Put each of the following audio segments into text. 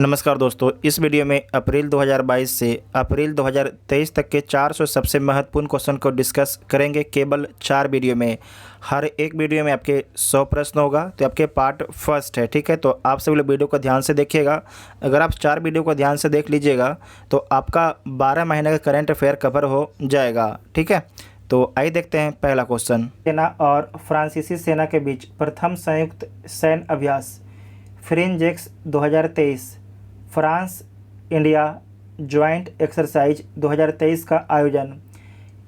नमस्कार दोस्तों, इस वीडियो में अप्रैल 2022 से अप्रैल 2023 तक के 400 सबसे महत्वपूर्ण क्वेश्चन को डिस्कस करेंगे केवल 4 वीडियो में। हर एक वीडियो में आपके 100 प्रश्न होगा, तो आपके पार्ट फर्स्ट है, ठीक है। तो आप सभी लोग वीडियो को ध्यान से देखिएगा। अगर आप 4 वीडियो को ध्यान से देख लीजिएगा तो आपका 12 महीने का करंट अफेयर कवर हो जाएगा, ठीक है। तो आइए देखते हैं पहला क्वेश्चन। सेना और फ्रांसीसी सेना के बीच प्रथम संयुक्त सैन्य अभ्यास फ्रिंजेक्स 2023 फ्रांस इंडिया ज्वाइंट एक्सरसाइज 2023 का आयोजन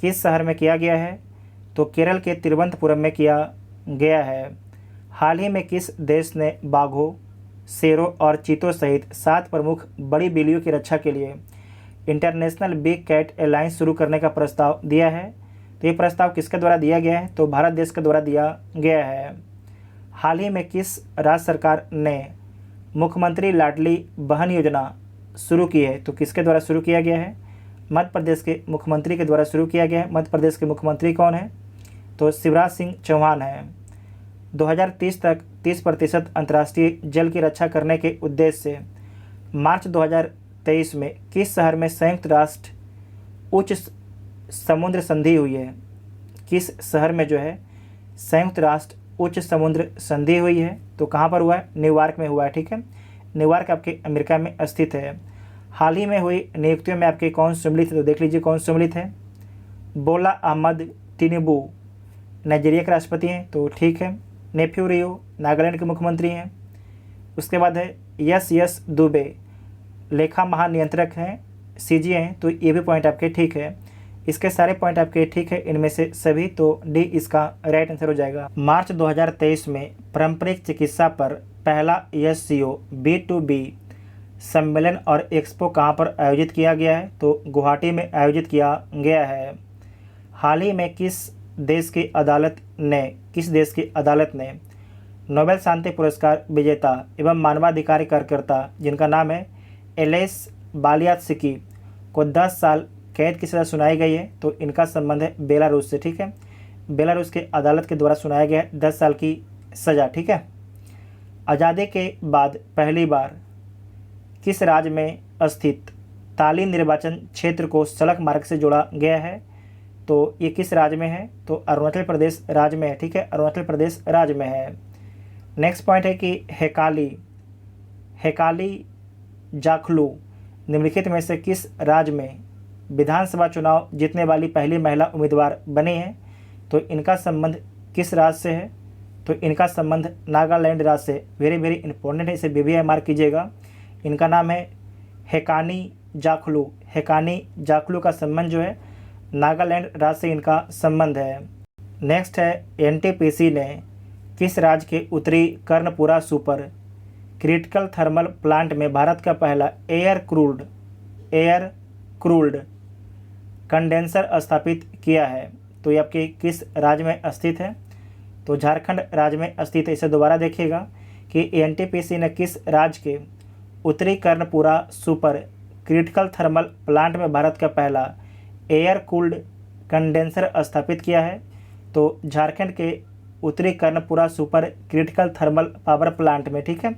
किस शहर में किया गया है? तो केरल के तिरुवनंतपुरम में किया गया है। हाल ही में किस देश ने बाघों, शेरों और चीतों सहित 7 प्रमुख बड़ी बिल्लियों की रक्षा के लिए इंटरनेशनल बिग कैट अलायंस शुरू करने का प्रस्ताव दिया है? तो ये प्रस्ताव किसके द्वारा दिया गया है? तो भारत देश के द्वारा दिया गया है। हाल ही में किस राज्य सरकार ने मुख्यमंत्री लाडली बहन योजना शुरू की है? तो किसके द्वारा शुरू किया गया है? मध्य प्रदेश के मुख्यमंत्री के द्वारा शुरू किया गया है। मध्य प्रदेश के मुख्यमंत्री कौन है? तो शिवराज सिंह चौहान है। 2030 तक 30% अंतर्राष्ट्रीय जल की रक्षा करने के उद्देश्य से मार्च 2023 में किस शहर में संयुक्त राष्ट्र उच्च समुद्र संधि हुई है? किस शहर में जो है संयुक्त राष्ट्र उच्च समुद्र संधि हुई है? तो कहाँ पर हुआ है? न्यूयॉर्क में हुआ है, ठीक है। न्यूयॉर्क आपके अमेरिका में स्थित है। हाल ही में हुई नियुक्तियों में आपके कौन सम्मिलित है? तो देख लीजिए कौन सम्मिलित है। बोला अहमद टिनुबू नाइजीरिया के राष्ट्रपति हैं, तो ठीक है। नेफ्यू रियो नागालैंड के मुख्यमंत्री हैं। उसके बाद है यस दुबे लेखा महानियंत्रक हैं, सीजी हैं, तो ये भी पॉइंट आपके ठीक है। इसके सारे पॉइंट आपके ठीक है, इनमें से सभी, तो डी इसका राइट आंसर हो जाएगा। मार्च 2023 में पारंपरिक चिकित्सा पर पहला SCO B2B सम्मेलन और एक्सपो कहां पर आयोजित किया गया है? तो गुवाहाटी में आयोजित किया गया है। हाल ही में किस देश की अदालत ने नोबेल शांति पुरस्कार विजेता एवं मानवाधिकार कार्यकर्ता जिनका नाम है एलेस बालियात्स्की को 10 साल कैद की सज़ा सुनाई गई है? तो इनका संबंध है बेलारूस से, ठीक है। बेलारूस के अदालत के द्वारा सुनाया गया है 10 साल की सज़ा, ठीक है। आज़ादी के बाद पहली बार किस राज्य में स्थित ताली निर्वाचन क्षेत्र को सड़क मार्ग से जोड़ा गया है? तो ये किस राज्य में है? तो अरुणाचल प्रदेश राज्य में है, ठीक है। अरुणाचल प्रदेश राज्य में है। नेक्स्ट पॉइंट है कि हेकाली जाखलू निम्नलिखित में से किस राज्य में विधानसभा चुनाव जीतने वाली पहली महिला उम्मीदवार बनी है? तो इनका संबंध किस राज्य से है? तो इनका संबंध नागालैंड राज्य से। वेरी वेरी इंपॉर्टेंट है, इसे BBI मार्क कीजिएगा। इनका नाम है हेकानी जाखलू। हेकानी जाखलू का संबंध जो है नागालैंड राज्य से इनका संबंध है। नेक्स्ट है NTPC ने किस राज्य के उत्तरी Karanpura super critical thermal plant में भारत का पहला एयर कूल्ड कंडेंसर स्थापित किया है? तो ये आपके किस राज्य में स्थित है? तो झारखंड राज्य में स्थित है। इसे दोबारा देखिएगा कि NTPC ने किस राज्य के उत्तरी Karanpura super critical thermal plant में भारत का पहला एयर कूल्ड कंडेंसर स्थापित किया है? तो झारखंड के उत्तरी Karanpura super critical thermal power plant में, ठीक है।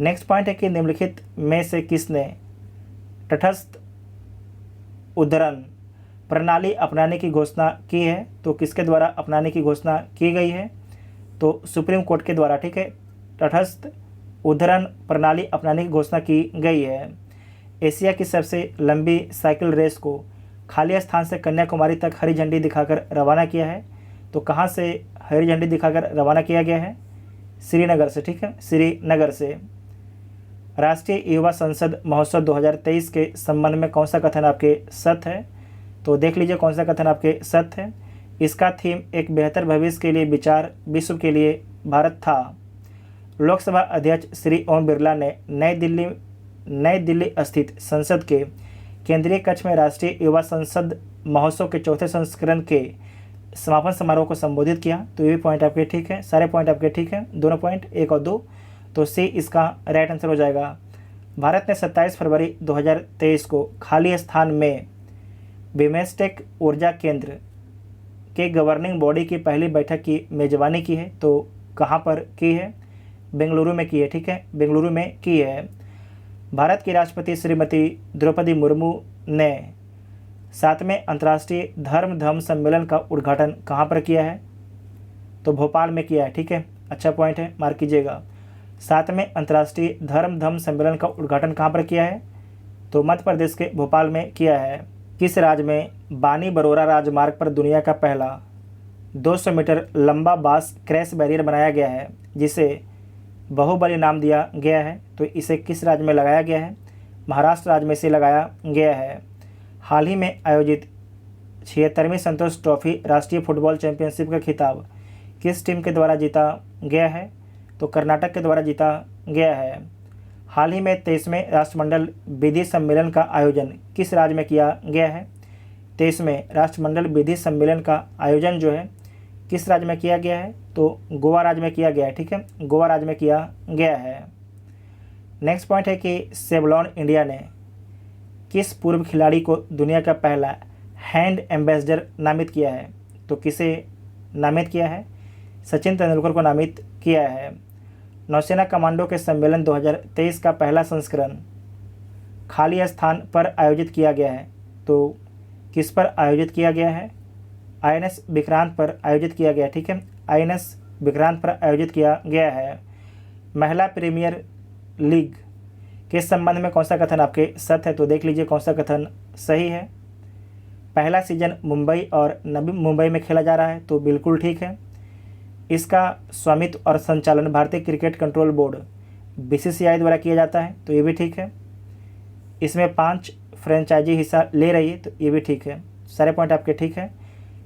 नेक्स्ट पॉइंट है कि निम्नलिखित में से किसने तटस्थ उद्धरण प्रणाली अपनाने की घोषणा की है? तो किसके द्वारा अपनाने की घोषणा की गई है? तो सुप्रीम कोर्ट के द्वारा, ठीक है। तटस्थ उद्धरण प्रणाली अपनाने की घोषणा की गई है। एशिया की सबसे लंबी साइकिल रेस को खाली स्थान से कन्याकुमारी तक हरी झंडी दिखाकर रवाना किया है? तो कहाँ से हरी झंडी दिखाकर रवाना किया गया है? श्रीनगर से, ठीक है, श्रीनगर से। राष्ट्रीय युवा संसद महोत्सव 2023 के संबंध में कौन सा कथन आपके सत्य है? तो देख लीजिए कौन सा कथन आपके सत्य है। इसका थीम एक बेहतर भविष्य के लिए विचार विश्व के लिए भारत था। लोकसभा अध्यक्ष श्री ओम बिरला ने नई दिल्ली स्थित संसद के केंद्रीय कक्ष में राष्ट्रीय युवा संसद महोत्सव के 4थे संस्करण के समापन समारोह को संबोधित किया। तो ये भी पॉइंट आपके ठीक है, सारे पॉइंट आपके ठीक है, दोनों पॉइंट 1 और 2। तो C इसका राइट आंसर हो जाएगा। भारत ने 27 फरवरी 2023 को खाली स्थान में बिम्स्टेक ऊर्जा केंद्र के गवर्निंग बॉडी की पहली बैठक की मेजबानी की है। तो कहाँ पर की है? बेंगलुरु में की है, ठीक है, बेंगलुरु में की है। भारत की राष्ट्रपति श्रीमती द्रौपदी मुर्मू ने 7वें अंतर्राष्ट्रीय धर्म सम्मेलन का उद्घाटन कहाँ पर किया है? तो भोपाल में किया है। ठीक है, अच्छा पॉइंट है, मार्क कीजिएगा। 7वें अंतर्राष्ट्रीय धर्म सम्मेलन का उद्घाटन कहाँ पर किया है? तो मध्य प्रदेश के भोपाल में किया है। किस राज्य में बानी बरोरा राजमार्ग पर दुनिया का पहला 200 मीटर लंबा बांस क्रैश बैरियर बनाया गया है, जिसे बाहुबली नाम दिया गया है? तो इसे किस राज्य में लगाया गया है? महाराष्ट्र राज्य में इसे लगाया गया है। हाल ही में आयोजित 76वीं संतोष ट्रॉफी राष्ट्रीय फुटबॉल चैंपियनशिप का खिताब किस टीम के द्वारा जीता गया है? तो कर्नाटक के द्वारा जीता गया है। हाल ही में 23वें राष्ट्रमंडल विधि सम्मेलन का आयोजन किस राज्य में किया गया है? 23वें राष्ट्रमंडल विधि सम्मेलन का आयोजन जो है किस राज्य में किया गया है? तो गोवा राज्य में किया गया है। ठीक है, गोवा राज्य में किया गया है। नेक्स्ट पॉइंट है कि सेवलॉन इंडिया ने किस पूर्व खिलाड़ी को दुनिया का पहला हैंड एम्बेसडर नामित किया है? तो किसे नामित किया है? सचिन तेंदुलकर को नामित किया है। नौसेना कमांडो के सम्मेलन 2023 का पहला संस्करण खाली स्थान पर आयोजित किया गया है। तो किस पर आयोजित किया गया है? INS विक्रांत पर आयोजित किया गया। ठीक है, INS विक्रांत पर आयोजित किया गया है। महिला प्रीमियर लीग के संबंध में कौन सा कथन आपके सत्य है? तो देख लीजिए कौन सा कथन सही है। पहला सीजन मुंबई और नवी मुंबई में खेला जा रहा है, तो बिल्कुल ठीक है। इसका स्वामित्व और संचालन भारतीय क्रिकेट कंट्रोल बोर्ड BCCI द्वारा किया जाता है, तो ये भी ठीक है। इसमें 5 फ्रेंचाइजी हिस्सा ले रही है, तो ये भी ठीक है। सारे पॉइंट आपके ठीक है।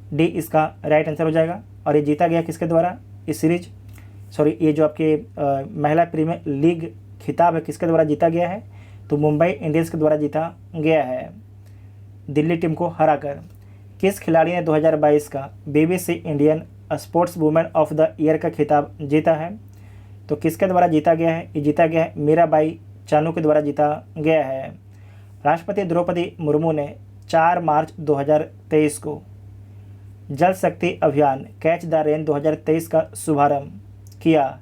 डी इसका राइट आंसर हो जाएगा। और ये जीता गया किसके द्वारा? इस सीरीज ये जो आपके महिला प्रीमियर लीग खिताब है किसके द्वारा जीता गया है? तो मुंबई इंडियंस के द्वारा जीता गया है, दिल्ली टीम को हराकर। किस खिलाड़ी ने 2022 का BBC Indian sports women of the year का खिताब जीता है? तो किसके द्वारा जीता गया है? ये जीता गया है मीराबाई चानू के द्वारा जीता गया है। राष्ट्रपति द्रौपदी मुर्मू ने 4 मार्च 2023 को जल शक्ति अभियान कैच द रेन 2023 का शुभारंभ किया।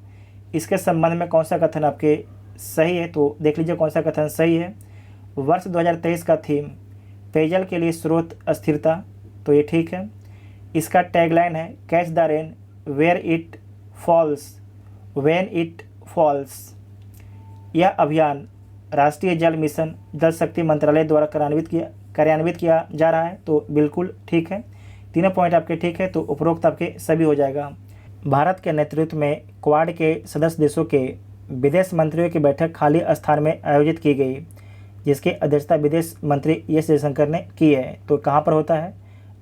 इसके संबंध में कौन सा कथन आपके सही है? तो देख लीजिए कौन सा कथन सही है। वर्ष 2023 का थीम पेयजल के लिए स्रोत अस्थिरता, तो ये ठीक है। इसका टैगलाइन है catch the rain where it falls when it falls. यह अभियान राष्ट्रीय जल मिशन जल शक्ति मंत्रालय द्वारा कार्यान्वित किया जा रहा है, तो बिल्कुल ठीक है। तीनों पॉइंट आपके ठीक है, तो उपरोक्त आपके सभी हो जाएगा। भारत के नेतृत्व में क्वाड के सदस्य देशों के विदेश मंत्रियों की बैठक खाली स्थान में आयोजित की गई, जिसकी अध्यक्षता विदेश मंत्री एस जयशंकर ने की है। तो कहाँ पर होता है?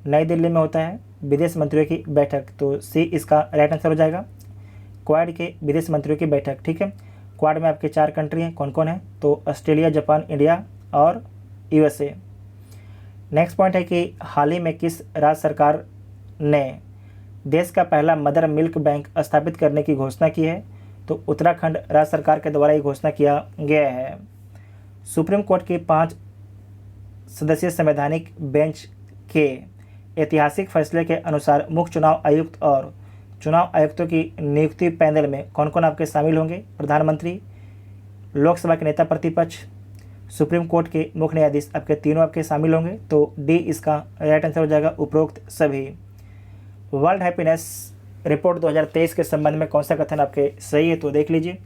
नई दिल्ली में होता है विदेश मंत्रियों की बैठक, तो सी इसका राइट आंसर हो जाएगा। क्वाड के विदेश मंत्रियों की बैठक, ठीक है। क्वाड में आपके 4 कंट्री हैं, कौन कौन है? तो ऑस्ट्रेलिया, जापान, इंडिया और USA। नेक्स्ट पॉइंट है कि हाल ही में किस राज्य सरकार ने देश का पहला मदर मिल्क बैंक स्थापित करने की घोषणा की है? तो उत्तराखंड राज्य सरकार के द्वारा ये घोषणा किया गया है। सुप्रीम कोर्ट की 5 सदस्यीय संवैधानिक बेंच के ऐतिहासिक फैसले के अनुसार मुख्य चुनाव आयुक्त और चुनाव आयुक्तों की नियुक्ति पैनल में कौन कौन आपके शामिल होंगे? प्रधानमंत्री, लोकसभा के नेता प्रतिपक्ष, सुप्रीम कोर्ट के मुख्य न्यायाधीश, आपके तीनों आपके शामिल होंगे। तो डी इसका राइट आंसर हो जाएगा, उपरोक्त सभी। वर्ल्ड हैप्पीनेस रिपोर्ट 2023 के संबंध में कौन सा कथन आपके सही है? तो देख लीजिए।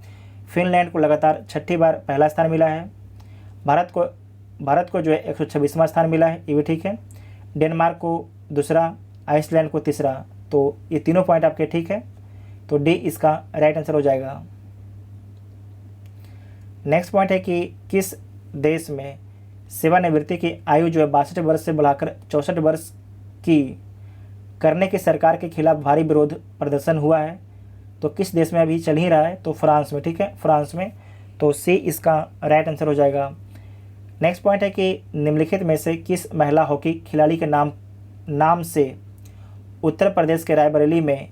फिनलैंड को लगातार 6ठी बार पहला स्थान मिला है। भारत को जो है 126वां स्थान मिला है, ये भी ठीक है। डेनमार्क को दूसरा, आइसलैंड को तीसरा, तो ये तीनों पॉइंट आपके ठीक है, तो डी इसका राइट आंसर हो जाएगा। नेक्स्ट पॉइंट है कि किस देश में सेवानिवृत्ति की आयु जो है 62 वर्ष से बढ़ाकर 64 वर्ष की करने की सरकार के खिलाफ भारी विरोध प्रदर्शन हुआ है? तो किस देश में अभी चल ही रहा है? तो फ्रांस में, ठीक है, फ्रांस में, तो सी इसका राइट आंसर हो जाएगा। नेक्स्ट पॉइंट है कि निम्नलिखित में से किस महिला हॉकी खिलाड़ी के नाम से उत्तर प्रदेश के रायबरेली में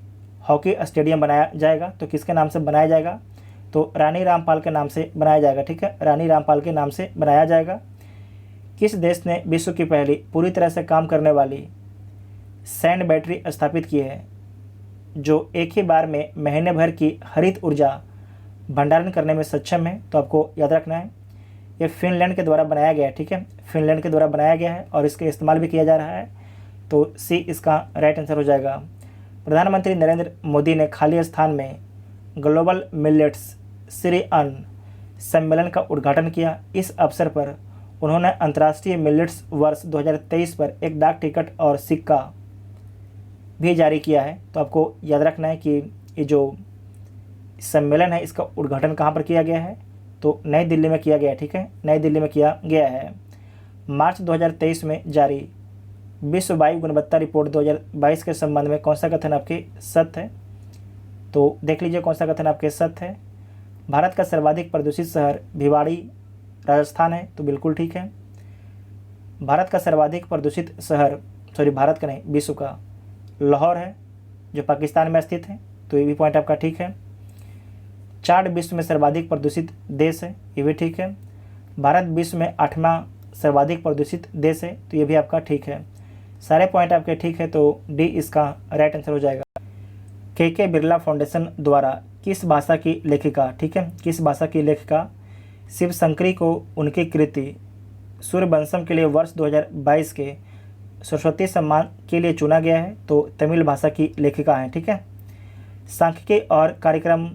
हॉकी स्टेडियम बनाया जाएगा? तो किसके नाम से बनाया जाएगा? तो रानी रामपाल के नाम से बनाया जाएगा, ठीक है, रानी रामपाल के नाम से बनाया जाएगा। किस देश ने विश्व की पहली पूरी तरह से काम करने वाली सैंड बैटरी स्थापित की है, जो एक ही बार में महीने भर की हरित ऊर्जा भंडारण करने में सक्षम है? तो आपको याद रखना है ये फिनलैंड के द्वारा बनाया गया है, ठीक है, फिनलैंड के द्वारा बनाया गया है और इसका इस्तेमाल भी किया जा रहा है। तो सी इसका राइट आंसर हो जाएगा। प्रधानमंत्री नरेंद्र मोदी ने खाली स्थान में ग्लोबल मिलेट्स श्री अन्न सम्मेलन का उद्घाटन किया। इस अवसर पर उन्होंने अंतर्राष्ट्रीय मिलेट्स वर्ष 2023 पर एक डाक टिकट और सिक्का भी जारी किया है। तो आपको याद रखना है कि ये जो सम्मेलन है इसका उद्घाटन कहाँ पर किया गया है, तो नई दिल्ली में किया गया है, ठीक है, नई दिल्ली में किया गया है। मार्च 2023 में जारी विश्व वायु गुणवत्ता रिपोर्ट 2022 के संबंध में कौन सा कथन आपके सत्य है, तो देख लीजिए कौन सा कथन आपके सत्य है। भारत का सर्वाधिक प्रदूषित शहर भिवाड़ी राजस्थान है, तो बिल्कुल ठीक है। भारत का सर्वाधिक प्रदूषित शहर, भारत का नहीं, विश्व का लाहौर है जो पाकिस्तान में स्थित है, तो ये भी पॉइंट आपका ठीक है। चाड विश्व में सर्वाधिक प्रदूषित देश है, ये भी ठीक है। भारत विश्व में 8वां सर्वाधिक प्रदूषित देश है, तो ये भी आपका ठीक है। सारे पॉइंट आपके ठीक है, तो डी इसका राइट आंसर हो जाएगा। के बिरला फाउंडेशन द्वारा किस भाषा की लेखिका, ठीक है, किस भाषा की लेखिका शिव शंकरी को उनकी कृति सूर्यवंशम के लिए वर्ष 2022 के सरस्वती सम्मान के लिए चुना गया है, तो तमिल भाषा की लेखिका हैं, ठीक है। सांख्यिकी और कार्यक्रम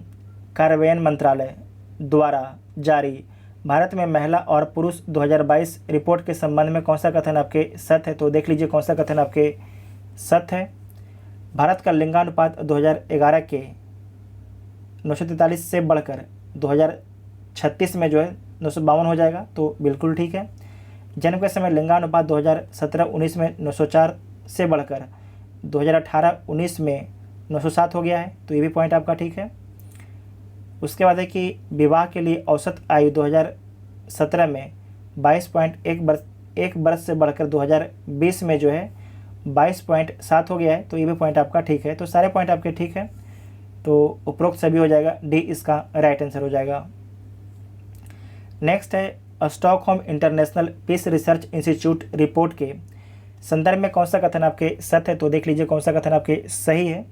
कार्यान्वयन मंत्रालय द्वारा जारी भारत में महिला और पुरुष 2022 रिपोर्ट के संबंध में कौन सा कथन आपके सत्य है, तो देख लीजिए कौन सा कथन आपके सत्य है। भारत का लिंगानुपात 2011 के 943 से बढ़कर 2036 में जो है 952 हो जाएगा, तो बिल्कुल ठीक है। जन्म के समय लिंगानुपात 2017-19 में 904 से बढ़कर 2018-19 में 907 हो गया है, तो ये भी पॉइंट आपका ठीक है। उसके बाद है कि विवाह के लिए औसत आयु 2017 में 22.1 वर्ष से बढ़कर 2020 में जो है 22.7 हो गया है, तो ये भी पॉइंट आपका ठीक है। तो सारे पॉइंट आपके ठीक है, तो उपरोक्त सभी हो जाएगा, डी इसका राइट आंसर हो जाएगा। नेक्स्ट है Stockholm International Peace Research Institute report के संदर्भ में कौन सा कथन आपके सत्य है, तो देख लीजिए कौन सा कथन आपके सही है।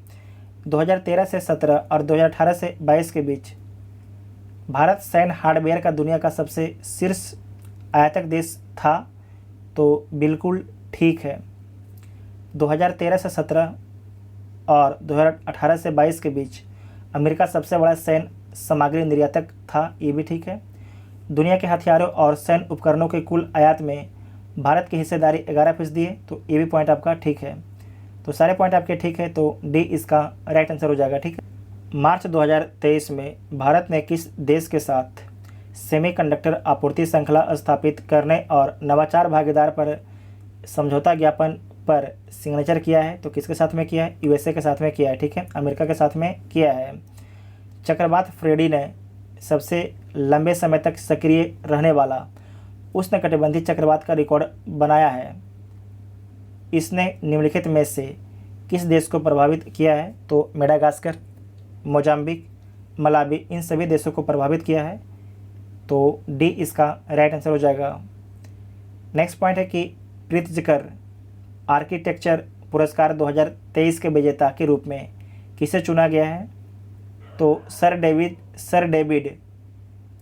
2013 से 17 और 2018 से 22 के बीच भारत सैन्य हार्डवेयर का दुनिया का सबसे शीर्ष आयातक देश था, तो बिल्कुल ठीक है। 2013 से 17 और 2018 से 22 के बीच अमेरिका सबसे बड़ा सैन्य सामग्री निर्यातक था, ये भी ठीक है। दुनिया के हथियारों और सैन्य उपकरणों के कुल आयात में भारत की हिस्सेदारी 11% है, तो ये भी पॉइंट आपका ठीक है। तो सारे पॉइंट आपके ठीक है, तो डी इसका राइट आंसर हो जाएगा, ठीक है। मार्च 2023 में भारत ने किस देश के साथ सेमीकंडक्टर आपूर्ति श्रृंखला स्थापित करने और नवाचार भागीदार पर समझौता ज्ञापन पर सिग्नेचर किया है, तो किसके साथ में किया है, यूएसए के साथ में किया है, ठीक है, अमेरिका के साथ में किया है। चक्रवात फ्रेडी ने सबसे लंबे समय तक सक्रिय रहने वाला उष्णकटिबंधीय चक्रवात का रिकॉर्ड बनाया है। इसने निम्नलिखित में से किस देश को प्रभावित किया है, तो मेडागास्कर, मोजाम्बिक, मलावी, इन सभी देशों को प्रभावित किया है, तो डी इसका राइट आंसर हो जाएगा। नेक्स्ट पॉइंट है कि प्रीतिजकर आर्किटेक्चर पुरस्कार 2023 के विजेता के रूप में किसे चुना गया है, तो सर डेविड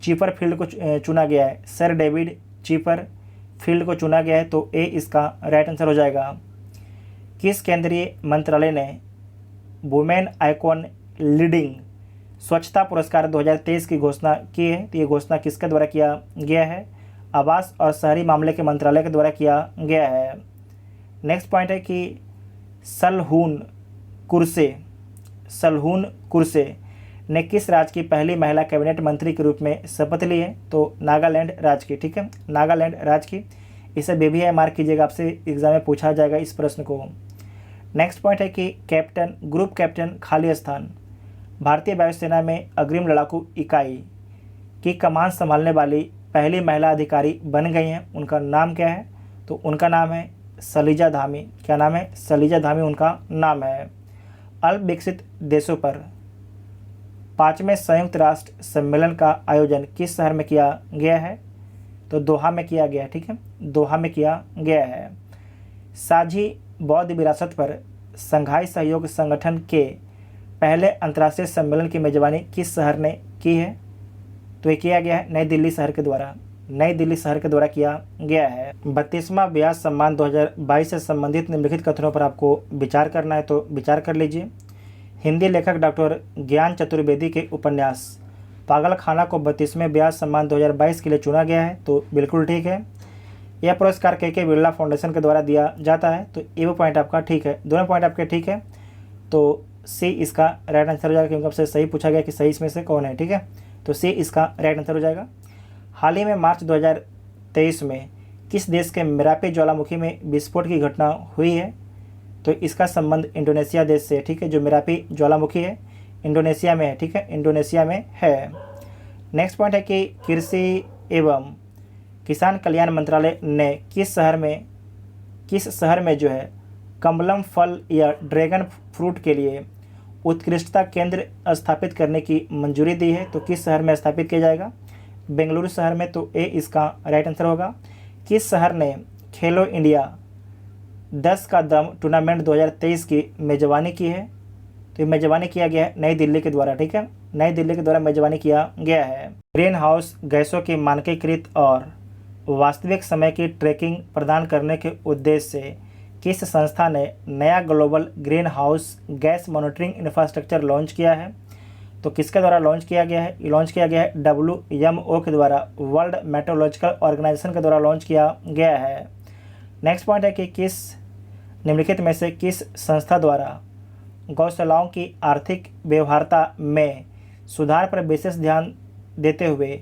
चिपरफील्ड को चुना गया है, सर डेविड चिपरफील्ड को चुना गया है, तो ए इसका राइट आंसर हो जाएगा। किस केंद्रीय मंत्रालय ने वुमेन आइकॉन लीडिंग स्वच्छता पुरस्कार 2023 की घोषणा की है, तो ये घोषणा किसके द्वारा किया गया है, आवास और शहरी मामले के मंत्रालय के द्वारा किया गया है। नेक्स्ट पॉइंट है कि सलहून कुरसे ने किस राज्य की पहली महिला कैबिनेट मंत्री के रूप में शपथ ली है, तो नागालैंड राज्य की, ठीक है, नागालैंड राज्य की। इसे BBI मार्क कीजिएगा, आपसे एग्जाम में पूछा जाएगा इस प्रश्न को। नेक्स्ट पॉइंट है कि ग्रुप कैप्टन खाली स्थान भारतीय वायुसेना में अग्रिम लड़ाकू इकाई की कमान संभालने वाली पहली महिला अधिकारी बन गई हैं, उनका नाम क्या है, तो उनका नाम है सलीजा धामी। क्या नाम है, सलीजा धामी उनका नाम है। अल्प विकसित देशों पर 5वें संयुक्त राष्ट्र सम्मेलन का आयोजन किस शहर में किया गया है, तो दोहा में किया गया है, ठीक है, दोहा में किया गया है। साझी बौद्ध विरासत पर संघाई सहयोग संगठन के पहले अंतर्राष्ट्रीय सम्मेलन की मेजबानी किस शहर ने की है, तो ये किया गया है नई दिल्ली शहर के द्वारा। नई दिल्ली शहर के द्वारा किया गया है। 32वां व्यास सम्मान 2022 से संबंधित निम्नलिखित कथनों पर आपको विचार करना है, तो विचार कर लीजिए। हिंदी लेखक डॉक्टर ज्ञान चतुर्वेदी के उपन्यास पागल खाना को 32वें व्यास सम्मान 2022 के लिए चुना गया है, तो बिल्कुल ठीक है। यह पुरस्कार के बिरला फाउंडेशन के द्वारा दिया जाता है, तो ये पॉइंट आपका ठीक है। दोनों पॉइंट आपके ठीक है, तो सी इसका राइट आंसर हो जाएगा, क्योंकि आपसे सही पूछा गया कि सही इसमें से कौन है। ठीक है, तो सी इसका राइट आंसर हो जाएगा। हाल ही में मार्च 2023 में किस देश के मेरापी ज्वालामुखी में विस्फोट की घटना हुई है, तो इसका संबंध इंडोनेशिया देश से। ठीक है, जो मेरापी ज्वालामुखी है इंडोनेशिया में है। ठीक है, इंडोनेशिया में है। नेक्स्ट पॉइंट है कि कृषि एवं किसान कल्याण मंत्रालय ने किस शहर में जो है कमलम फल या ड्रैगन फ्रूट के लिए उत्कृष्टता केंद्र स्थापित करने की मंजूरी दी है, तो किस शहर में स्थापित किया जाएगा? बेंगलुरु शहर में, तो ए इसका राइट आंसर होगा। किस शहर ने खेलो इंडिया 10 का दम टूर्नामेंट 2023 की मेजबानी की है, तो ये मेजबानी किया गया है नई दिल्ली के द्वारा। ठीक है, नई दिल्ली के द्वारा मेजबानी किया गया है। ग्रीन हाउस गैसों की मानकीकृत और वास्तविक समय की ट्रैकिंग प्रदान करने के उद्देश्य से किस संस्था ने नया global green house gas monitoring infrastructure launch किया है, तो किसके द्वारा लॉन्च किया गया है? ये लॉन्च किया गया है WMO के द्वारा, वर्ल्ड मेट्रोलॉजिकल ऑर्गेनाइजेशन के द्वारा लॉन्च किया गया है। नेक्स्ट पॉइंट है कि किस निम्नलिखित में से किस संस्था द्वारा गौशालाओं की आर्थिक व्यवहार्यता में सुधार पर विशेष ध्यान देते हुए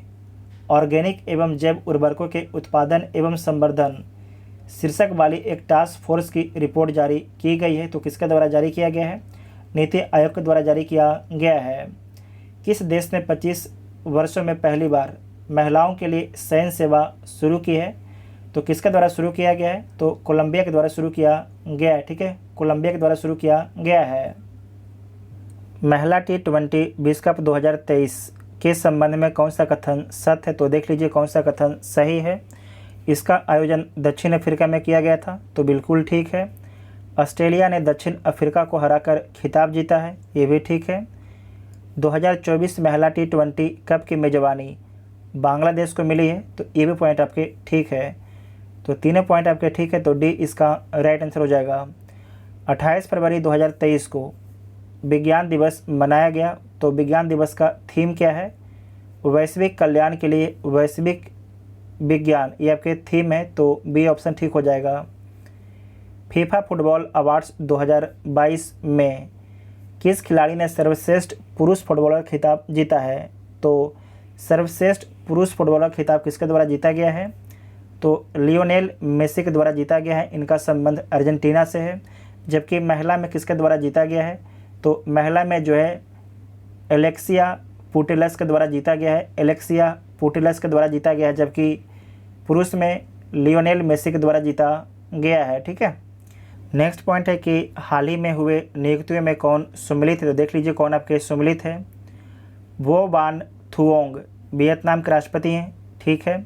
ऑर्गेनिक एवं जैव उर्वरकों के उत्पादन एवं संवर्धन शीर्षक वाली एक टास्क फोर्स की रिपोर्ट जारी की गई है, तो किसके द्वारा जारी किया गया है? नीति आयोग के द्वारा जारी किया गया है। किस देश ने 25 वर्षों में पहली बार महिलाओं के लिए सैन्य सेवा शुरू की है, तो किसके द्वारा शुरू किया गया है? तो कोलंबिया के द्वारा शुरू किया गया है। ठीक है, कोलंबिया के द्वारा शुरू किया गया है। महिला T20 विश्व कप 2023 के संबंध में कौन सा कथन सत्य है, तो देख लीजिए कौन सा कथन सही है। इसका आयोजन दक्षिण अफ्रीका में किया गया था, तो बिल्कुल ठीक है। ऑस्ट्रेलिया ने दक्षिण अफ्रीका को हराकर खिताब जीता है, ये भी ठीक है। 2024 महिला T20 कप की मेजबानी बांग्लादेश को मिली है, तो ये भी पॉइंट आपके ठीक है। तो तीनों पॉइंट आपके ठीक है, तो डी इसका राइट आंसर हो जाएगा। 28 फरवरी 2023 को विज्ञान दिवस मनाया गया, तो विज्ञान दिवस का थीम क्या है? वैश्विक कल्याण के लिए वैश्विक विज्ञान, ये आपके थीम है, तो बी ऑप्शन ठीक हो जाएगा। फीफा फुटबॉल अवार्ड्स 2022 में किस खिलाड़ी ने सर्वश्रेष्ठ पुरुष फुटबॉलर खिताब जीता है, तो सर्वश्रेष्ठ पुरुष फुटबॉलर खिताब किसके द्वारा जीता गया है? तो लियोनेल मेसी के द्वारा जीता गया है। इनका संबंध अर्जेंटीना से है। जबकि महिला में किसके द्वारा जीता गया है, तो महिला में जो है एलेक्सिया पुटेलस के द्वारा जीता गया है, एलेक्सिया पुटेलस के द्वारा जीता गया है। जबकि पुरुष में लियोनेल मेसी के द्वारा जीता गया है। ठीक है, नेक्स्ट पॉइंट है कि हाल ही में हुए नियुक्तियों में कौन सम्मिलित है, तो देख लीजिए कौन आपके सम्मिलित है। वो वान थुओंग वियतनाम के राष्ट्रपति हैं। ठीक है,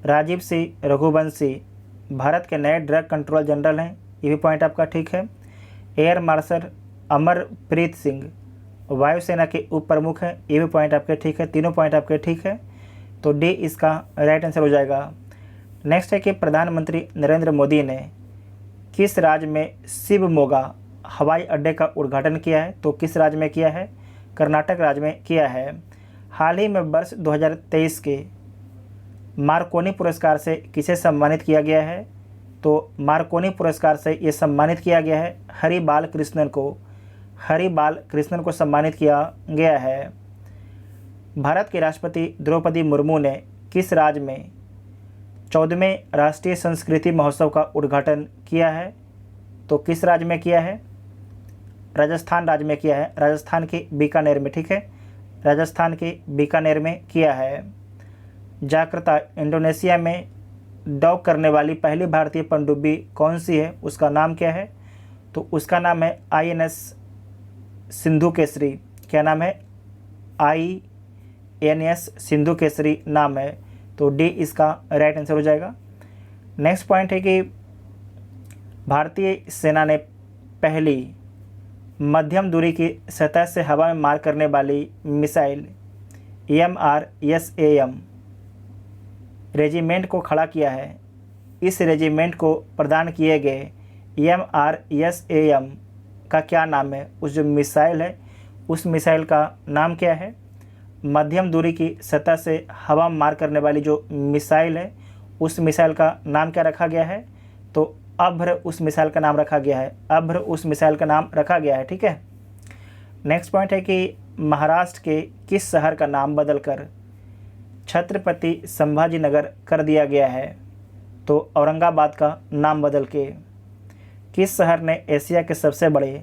राजीव सिंह रघुवंशी भारत के नए ड्रग कंट्रोल जनरल हैं, ये भी पॉइंट आपका ठीक है। एयर मार्शल अमरप्रीत सिंह वायुसेना के उप प्रमुख हैं, ये भी पॉइंट आपके ठीक है। तीनों पॉइंट आपके ठीक है, तो डी इसका राइट आंसर हो जाएगा। नेक्स्ट है कि प्रधानमंत्री नरेंद्र मोदी ने किस राज्य में शिवमोगा हवाई अड्डे का उद्घाटन किया है, तो किस राज्य में किया है? कर्नाटक राज्य में किया है। हाल ही में वर्ष 2023 के मार्कोनी पुरस्कार से किसे सम्मानित किया गया है, तो मार्कोनी पुरस्कार से ये सम्मानित किया गया है हरिबाल कृष्णन को सम्मानित किया गया है। भारत के राष्ट्रपति द्रौपदी मुर्मू ने किस राज्य में 14वें राष्ट्रीय संस्कृति महोत्सव का उद्घाटन किया है, तो किस राज्य में किया है? राजस्थान राज्य में किया है, राजस्थान के बीकानेर में। ठीक है, राजस्थान के बीकानेर में किया है। जाकार्ता इंडोनेशिया में डॉक करने वाली पहली भारतीय पनडुब्बी कौन सी है, उसका नाम क्या है? तो उसका नाम है INS सिंधु केसरी। क्या नाम है? INS सिंधु केसरी नाम है, तो डी इसका राइट आंसर हो जाएगा। नेक्स्ट पॉइंट है कि भारतीय सेना ने पहली मध्यम दूरी की सतह से हवा में मार करने वाली मिसाइल MRSAM रेजिमेंट को खड़ा किया है? इस रेजिमेंट को प्रदान किए गए MRSAM का क्या नाम है? उस जो मिसाइल है उस मिसाइल का नाम क्या है? मध्यम दूरी की सतह से हवा मार करने वाली जो मिसाइल है उस मिसाइल का नाम क्या रखा गया है? तो अभ्र उस मिसाइल का नाम रखा गया है। अभ्र उस मिसाइल का नाम रखा गया है। ठीक है। नेक्स्ट पॉइंट है कि महाराष्ट्र के किस शहर का नाम बदलकर छत्रपति संभाजी नगर कर दिया गया है? तो औरंगाबाद का नाम बदल के। किस शहर ने एशिया के सबसे बड़े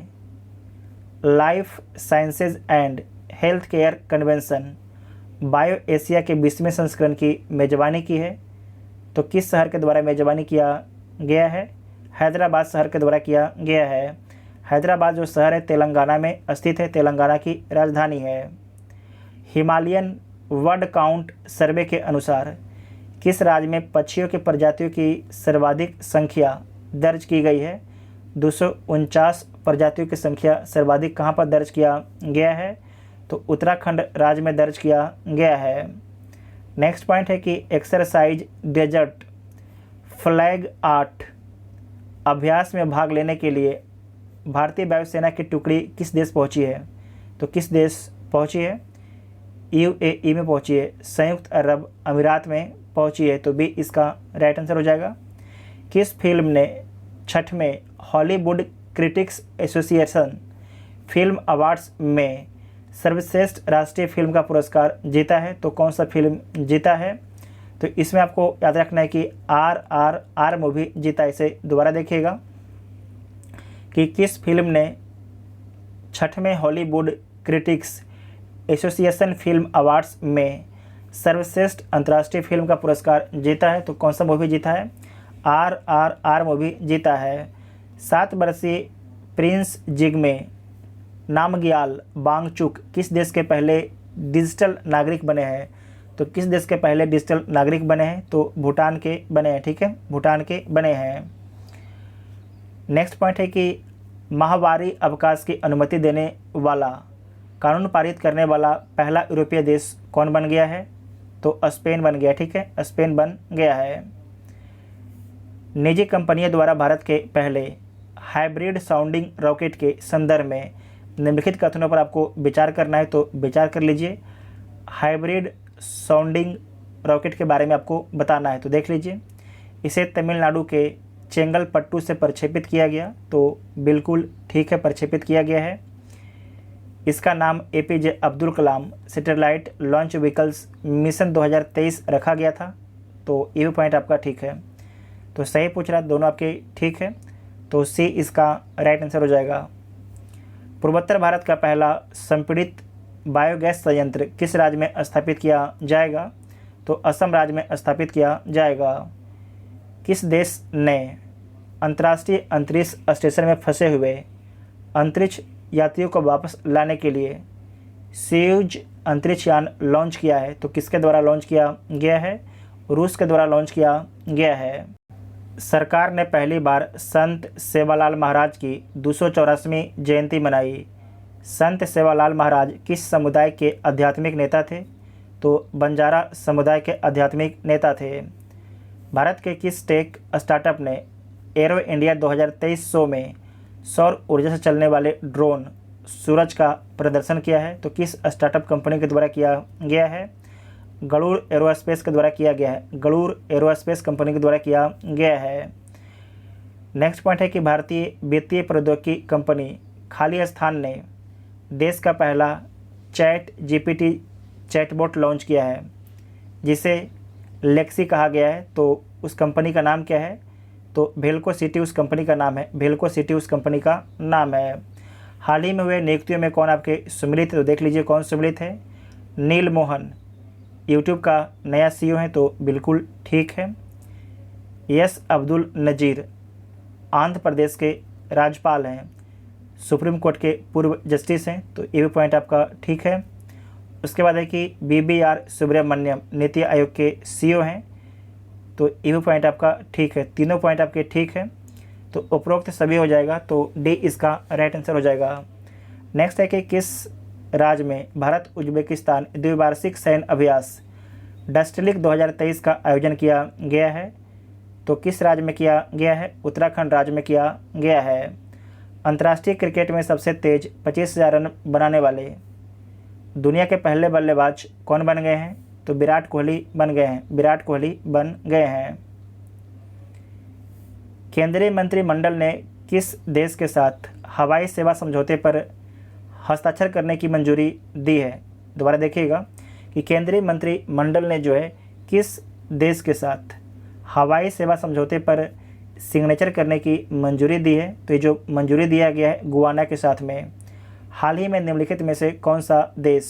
life sciences and health care convention bio Asia के 20वें संस्करण की मेज़बानी की है? तो किस शहर के द्वारा मेज़बानी किया गया है? हैदराबाद शहर के द्वारा किया गया है। हैदराबाद जो शहर है तेलंगाना में स्थित है, तेलंगाना की राजधानी है। हिमालयन वर्ड काउंट सर्वे के अनुसार किस राज्य में पक्षियों की प्रजातियों की सर्वाधिक संख्या दर्ज की गई है? 249 प्रजातियों की संख्या सर्वाधिक कहाँ पर दर्ज किया गया है? तो उत्तराखंड राज्य में दर्ज किया गया है। नेक्स्ट पॉइंट है कि एक्सरसाइज डेजर्ट फ्लैग 8 अभ्यास में भाग लेने के लिए भारतीय वायुसेना की टुकड़ी किस देश पहुंची है? तो किस देश पहुंची है? UAE में पहुंची है, संयुक्त अरब अमीरात में पहुंची है। तो बी इसका राइट आंसर हो जाएगा। किस फिल्म ने 6वें Hollywood critics association film awards में सर्वश्रेष्ठ राष्ट्रीय फिल्म का पुरस्कार जीता है? तो कौन सा फिल्म जीता है? तो इसमें आपको याद रखना है कि RRR मूवी जीता। इसे दोबारा देखिएगा कि किस फिल्म ने 6वें Hollywood critics association film awards में सर्वश्रेष्ठ अंतर्राष्ट्रीय फिल्म का पुरस्कार जीता है? तो कौन सा मूवी जीता है? RRR मूवी जीता है। 7 वर्षीय प्रिंस जिग्मे नामग्याल वांगचुक किस देश के पहले डिजिटल नागरिक बने हैं? तो किस देश के पहले डिजिटल नागरिक बने हैं? तो भूटान के बने हैं। ठीक है, भूटान के बने हैं। नेक्स्ट पॉइंट है कि माहवारी अवकाश की अनुमति देने वाला कानून पारित करने वाला पहला यूरोपीय देश कौन बन गया है? तो स्पेन बन गया। ठीक है, स्पेन बन गया है। निजी कंपनियों द्वारा भारत के पहले हाइब्रिड साउंडिंग रॉकेट के संदर्भ में निम्नलिखित कथनों पर आपको विचार करना है, तो विचार कर लीजिए। हाइब्रिड साउंडिंग रॉकेट के बारे में आपको बताना है, तो देख लीजिए। इसे तमिलनाडु के चेंगलपट्टू से प्रक्षेपित किया गया, तो बिल्कुल ठीक है, प्रक्षेपित किया गया है। इसका नाम APJ Abdul Kalam satellite launch vehicles mission 2023 रखा गया था। तो ये पॉइंट आपका ठीक है, तो सही पूछ रहा है, दोनों आपके ठीक है। तो C इसका राइट आंसर हो जाएगा। पूर्वोत्तर भारत का पहला संपीड़ित बायोगैस संयंत्र किस राज्य में स्थापित किया जाएगा? तो असम राज्य में स्थापित किया जाएगा। किस देश ने अंतर्राष्ट्रीय अंतरिक्ष स्टेशन में फंसे हुए अंतरिक्ष यात्रियों को वापस लाने के लिए सोयूज अंतरिक्ष यान लॉन्च किया है? तो किसके द्वारा लॉन्च किया गया है? रूस के द्वारा लॉन्च किया गया है। सरकार ने पहली बार संत सेवालाल महाराज की 284वीं जयंती मनाई। संत सेवालाल महाराज किस समुदाय के आध्यात्मिक नेता थे? तो बंजारा समुदाय के आध्यात्मिक नेता थे। भारत के किस टेक स्टार्टअप ने एरो इंडिया 2023 शो में सौर ऊर्जा से चलने वाले ड्रोन सूरज का प्रदर्शन किया है? तो किस स्टार्टअप कंपनी के द्वारा किया गया है? गरुड़ एरोस्पेस के द्वारा किया गया है। गरुड़ एरोस्पेस कंपनी के द्वारा किया गया है। नेक्स्ट पॉइंट है कि भारतीय वित्तीय प्रौद्योगिकी कंपनी खाली स्थान ने देश का पहला ChatGPT चैटबॉट लॉन्च किया है, जिसे लेक्सी कहा गया है। तो उस कंपनी का नाम क्या है? तो भेल्को सिटी उस कंपनी का नाम है। भेल्को सिटी उस कंपनी का नाम है। हाल ही में हुए नियुक्तियों में कौन आपके सम्मिलित है? तो देख लीजिए कौन सम्मिलित है। नील मोहन यूट्यूब का नया CEO है, तो बिल्कुल ठीक है। यस अब्दुल नज़ीर आंध्र प्रदेश के राज्यपाल हैं, सुप्रीम कोर्ट के पूर्व जस्टिस हैं, तो ये भी पॉइंट आपका ठीक है। उसके बाद है कि BBR सुब्रमण्यम नीति आयोग के CEO हैं, तो ये भी पॉइंट आपका ठीक है। तीनों पॉइंट आपके ठीक है, तो उपरोक्त सभी हो जाएगा, तो D इसका राइट आंसर हो जाएगा। नेक्स्ट है कि किस राज्य में भारत उज्बेकिस्तान द्विवार्षिक सैन्य अभ्यास डस्टलिग 2023 का आयोजन किया गया है? तो किस राज्य में किया गया है? उत्तराखंड राज्य में किया गया है। अंतर्राष्ट्रीय क्रिकेट में सबसे तेज 25,000 रन बनाने वाले दुनिया के पहले बल्लेबाज कौन बन गए हैं? तो विराट कोहली बन गए हैं। विराट कोहली बन गए हैं। केंद्रीय मंत्रिमंडल ने किस देश के साथ हवाई सेवा समझौते पर हस्ताक्षर करने की मंजूरी दी है? दोबारा देखिएगा कि केंद्रीय मंत्रिमंडल ने जो है किस देश के साथ हवाई सेवा समझौते पर सिग्नेचर करने की मंजूरी दी है? तो ये जो मंजूरी दिया गया है गुयाना के साथ में। हाल ही में निम्नलिखित में से कौन सा देश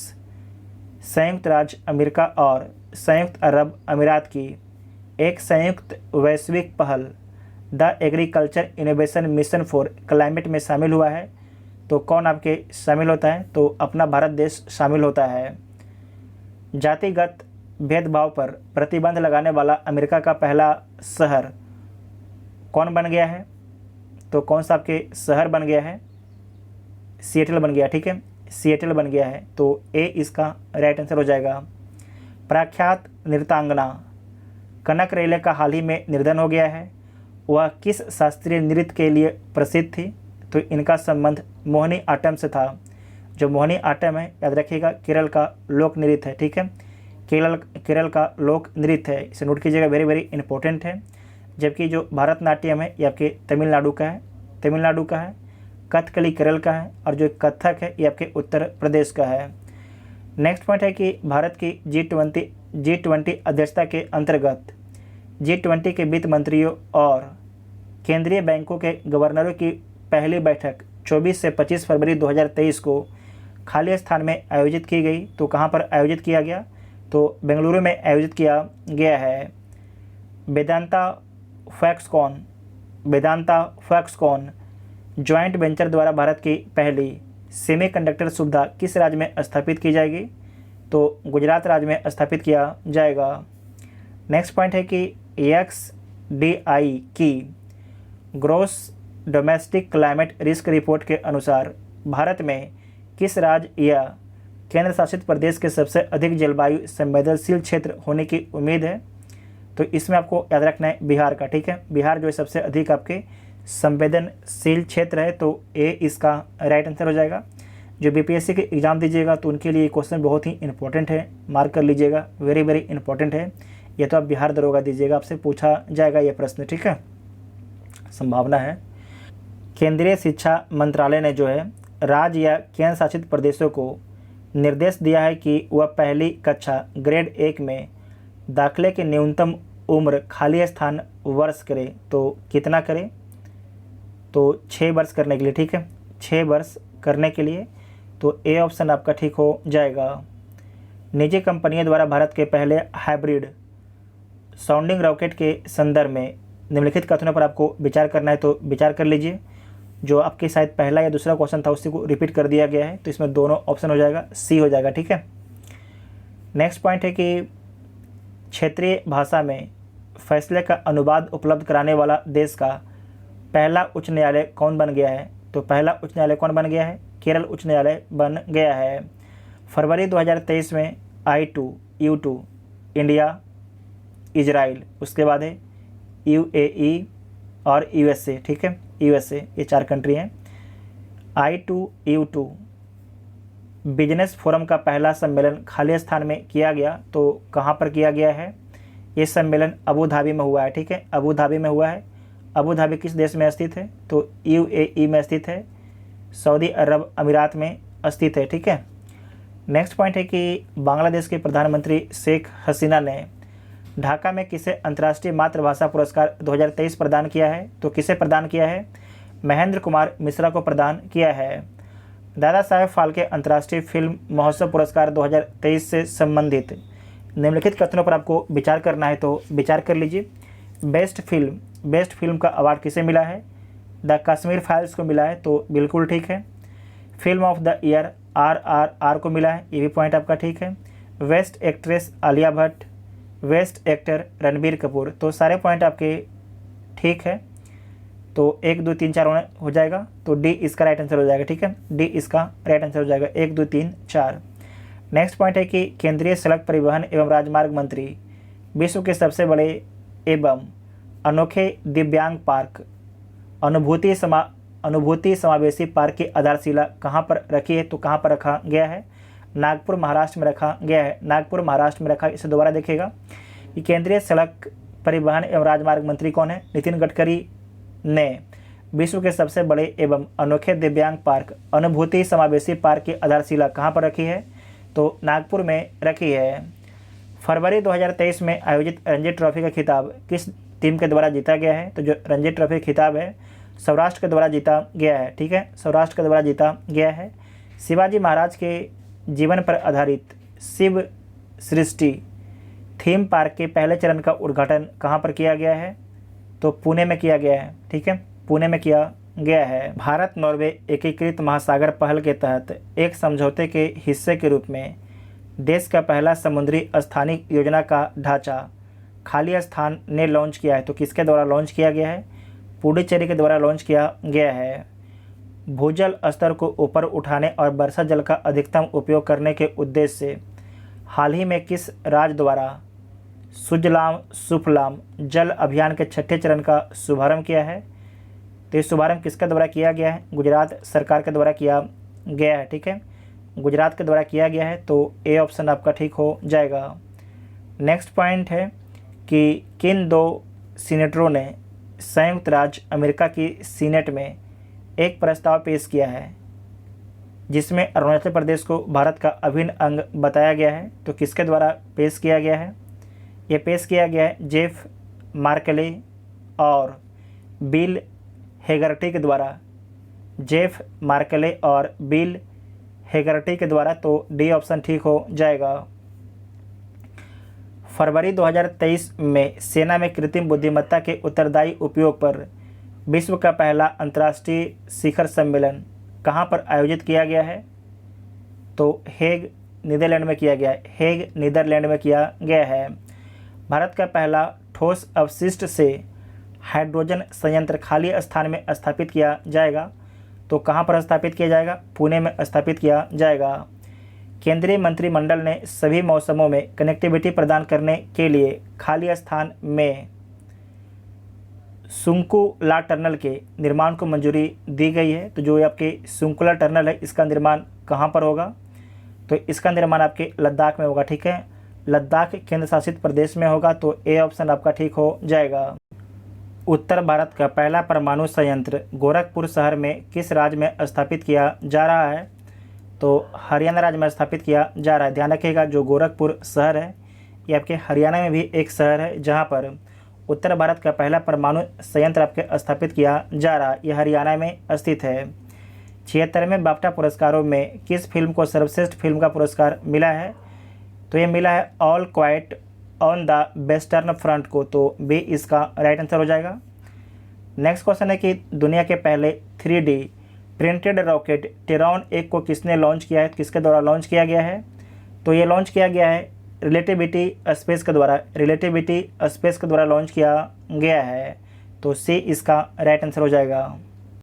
संयुक्त राज्य अमेरिका और संयुक्त अरब अमीरात की एक संयुक्त वैश्विक पहल the agriculture innovation mission for climate में शामिल हुआ है? तो कौन आपके शामिल होता है? तो अपना भारत देश शामिल होता है। जातिगत भेदभाव पर प्रतिबंध लगाने वाला अमेरिका का पहला शहर कौन बन गया है? तो कौन सा आपके शहर बन गया है? सिएटल बन गया। ठीक है, सिएटल बन गया है। तो ए इसका राइट आंसर हो जाएगा। प्रख्यात नृत्यांगना कनक रेले का हाल ही में निधन हो गया है। वह किस शास्त्रीय नृत्य के लिए प्रसिद्ध थी? तो इनका संबंध मोहिनी आट्टम से था। जो मोहिनी आट्टम है याद रखिएगा केरल का लोक नृत्य है। ठीक है, केरल का लोक नृत्य है, इसे नोट कीजिएगा, वेरी वेरी इंपॉर्टेंट है। जबकि जो भारतनाट्यम है ये आपके तमिलनाडु का है। कथकली केरल का है और जो कथक है ये आपके उत्तर प्रदेश का है। नेक्स्ट पॉइंट है कि भारत की G20 अध्यक्षता के अंतर्गत G20 के वित्त मंत्रियों और केंद्रीय बैंकों के गवर्नरों की पहली बैठक 24 से 25 फरवरी 2023 को खाली स्थान में आयोजित की गई। तो कहाँ पर आयोजित किया गया? तो बेंगलुरु में आयोजित किया गया है। वेदांता फॉक्सकॉन जॉइंट वेंचर द्वारा भारत की पहली सेमीकंडक्टर सुविधा किस राज्य में स्थापित की जाएगी? तो गुजरात राज्य में स्थापित किया जाएगा। नेक्स्ट पॉइंट है कि XDI की gross domestic climate risk report के अनुसार भारत में किस राज्य या केंद्र शासित प्रदेश के सबसे अधिक जलवायु संवेदनशील क्षेत्र होने की उम्मीद है? तो इसमें आपको याद रखना है बिहार का। ठीक है, बिहार जो है सबसे अधिक आपके संवेदनशील क्षेत्र है। तो ए इसका राइट आंसर हो जाएगा। जो BPSC के एग्ज़ाम दीजिएगा तो उनके लिए क्वेश्चन बहुत ही इंपॉर्टेंट है, मार्क कर लीजिएगा, वेरी वेरी इंपॉर्टेंट है। ये तो आप बिहार दरोगा दीजिएगा, आपसे पूछा जाएगा ये प्रश्न। ठीक है, संभावना है। केंद्रीय शिक्षा मंत्रालय ने जो है राज्य या केंद्र शासित प्रदेशों को निर्देश दिया है कि वह पहली कक्षा ग्रेड 1 में दाखिले की न्यूनतम उम्र खाली स्थान वर्ष करे। तो कितना करे? तो 6 वर्ष करने के लिए। ठीक है, 6 वर्ष करने के लिए। तो ए ऑप्शन आपका ठीक हो जाएगा। निजी कंपनियों द्वारा भारत के पहले हाइब्रिड साउंडिंग रॉकेट के संदर्भ में निम्नलिखित कथनों पर आपको विचार करना है, तो विचार कर लीजिए। जो आपके शायद पहला या दूसरा क्वेश्चन था उसी को रिपीट कर दिया गया है। तो इसमें दोनों ऑप्शन हो जाएगा, सी हो जाएगा। ठीक है, नेक्स्ट पॉइंट है कि क्षेत्रीय भाषा में फैसले का अनुवाद उपलब्ध कराने वाला देश का पहला उच्च न्यायालय कौन बन गया है? तो पहला उच्च न्यायालय कौन बन गया है? केरल उच्च न्यायालय बन गया है। फरवरी 2023 में I2, U2 इंडिया, इजराइल, उसके बाद है UAE और USA। ठीक है, USA, ये 4 कंट्री हैं। I2, U2 बिजनेस फोरम का पहला सम्मेलन खाली स्थान में किया गया। तो कहाँ पर किया गया है? ये सम्मेलन अबू धाबी में हुआ है। ठीक है, अबू धाबी में हुआ है। अबू धाबी किस देश में स्थित है? तो UAE में स्थित है, सऊदी अरब अमीरात में स्थित है। ठीक है, नेक्स्ट पॉइंट है कि बांग्लादेश के प्रधानमंत्री शेख हसीना ने ढाका में किसे अंतर्राष्ट्रीय मातृभाषा पुरस्कार 2023 प्रदान किया है? तो किसे प्रदान किया है? महेंद्र कुमार मिश्रा को प्रदान किया है। दादा साहेब फाल्के अंतर्राष्ट्रीय फिल्म महोत्सव पुरस्कार 2023 से संबंधित निम्नलिखित कथनों पर आपको विचार करना है, तो विचार कर लीजिए। बेस्ट फिल्म का अवार्ड किसे मिला है? द कश्मीर फाइल्स को मिला है। तो बिल्कुल ठीक है। Film of the year RRR को मिला है, ये भी पॉइंट आपका ठीक है। Best actress Alia Bhatt, best actor Ranbir Kapoor. तो सारे पॉइंट आपके ठीक है। तो 1 2 3 4 हो जाएगा। तो डी इसका राइट आंसर हो जाएगा। ठीक है, डी इसका राइट आंसर हो जाएगा। 1 2 3 4। नेक्स्ट पॉइंट है कि केंद्रीय सड़क परिवहन एवं राजमार्ग मंत्री विश्व के सबसे बड़े एवं अनोखे दिव्यांग पार्क अनुभूति समावेशी पार्क की आधारशिला कहाँ पर रखी है? तो कहाँ पर रखा गया है? नागपुर महाराष्ट्र में रखा गया है। नागपुर महाराष्ट्र में रखा। इसे दोबारा देखिएगा कि केंद्रीय सड़क परिवहन एवं राजमार्ग मंत्री कौन है? नितिन गडकरी ने विश्व के सबसे बड़े एवं अनोखे दिव्यांग पार्क अनुभूति समावेशी पार्क की आधारशिला कहाँ पर रखी है? तो नागपुर में रखी है। फरवरी 2023 में आयोजित रणजी ट्रॉफी का खिताब किस टीम के द्वारा जीता गया है? तो जो रणजी ट्रॉफी खिताब है सौराष्ट्र के द्वारा जीता गया है। ठीक है, सौराष्ट्र के द्वारा जीता गया है। शिवाजी महाराज के जीवन पर आधारित शिव सृष्टि थीम पार्क के पहले चरण का उद्घाटन कहाँ पर किया गया है? तो पुणे में किया गया है। ठीक है, पुणे में किया गया है। भारत नॉर्वे एकीकृत महासागर पहल के तहत एक समझौते के हिस्से के रूप में देश का पहला समुद्री स्थानिक योजना का ढांचा खाली स्थान ने लॉन्च किया है। तो किसके द्वारा लॉन्च किया गया है? पुडुचेरी के द्वारा लॉन्च किया गया है। भूजल स्तर को ऊपर उठाने और वर्षा जल का अधिकतम उपयोग करने के उद्देश्य से हाल ही में किस राज्य द्वारा सुजलाम सुफलाम जल अभियान के छठे चरण का शुभारंभ किया है? तो ये शुभारंभ किसके द्वारा किया गया है? गुजरात सरकार के द्वारा किया गया है। ठीक है, गुजरात के द्वारा किया गया है। तो ए ऑप्शन आपका ठीक हो जाएगा। नेक्स्ट पॉइंट है कि किन दो सीनेटरों ने संयुक्त राज्य अमेरिका की सीनेट में एक प्रस्ताव पेश किया है जिसमें अरुणाचल प्रदेश को भारत का अभिन्न अंग बताया गया है? तो किसके द्वारा पेश किया गया है? ये पेश किया गया है जेफ मार्कले और बिल हेगर्टी के द्वारा। जेफ मार्कले और बिल हेगर्टी के द्वारा। तो डी ऑप्शन ठीक हो जाएगा। फरवरी 2023 में सेना में कृत्रिम बुद्धिमत्ता के उत्तरदायी उपयोग पर विश्व का पहला अंतर्राष्ट्रीय शिखर सम्मेलन कहाँ पर आयोजित किया गया है? तो हेग नीदरलैंड में किया गया है। हेग नीदरलैंड में किया गया है। भारत का पहला ठोस अवशिष्ट से हाइड्रोजन संयंत्र खाली स्थान में स्थापित किया जाएगा। तो कहाँ पर स्थापित किया जाएगा? पुणे में स्थापित किया जाएगा। केंद्रीय मंत्रिमंडल ने सभी मौसमों में कनेक्टिविटी प्रदान करने के लिए खाली स्थान में सुंकुला टनल के निर्माण को मंजूरी दी गई है। तो जो आपके सुंकुला टनल है इसका निर्माण कहाँ पर होगा? तो इसका निर्माण आपके लद्दाख में होगा। ठीक है, लद्दाख केंद्र शासित प्रदेश में होगा। तो ए ऑप्शन आपका ठीक हो जाएगा। उत्तर भारत का पहला परमाणु संयंत्र गोरखपुर शहर में किस राज्य में स्थापित किया जा रहा है? तो हरियाणा राज्य में स्थापित किया जा रहा है। ध्यान रखिएगा जो गोरखपुर शहर है ये आपके हरियाणा में भी एक शहर है जहाँ पर उत्तर भारत का पहला परमाणु संयंत्र आपके स्थापित किया जा रहा है। यह हरियाणा में स्थित है। 76वें बाफ्टा पुरस्कारों में किस फिल्म को सर्वश्रेष्ठ फिल्म का पुरस्कार मिला है? तो ये मिला है all quite on the western front को। तो बी इसका राइट आंसर हो जाएगा। नेक्स्ट क्वेश्चन है कि दुनिया के पहले 3D प्रिंटेड रॉकेट टेरॉन 1 को किसने लॉन्च किया है? किसके द्वारा लॉन्च किया गया है? तो ये लॉन्च किया गया है रिलेटिविटी स्पेस के द्वारा। रिलेटिविटी स्पेस के द्वारा लॉन्च किया गया है। तो सी इसका राइट आंसर हो जाएगा।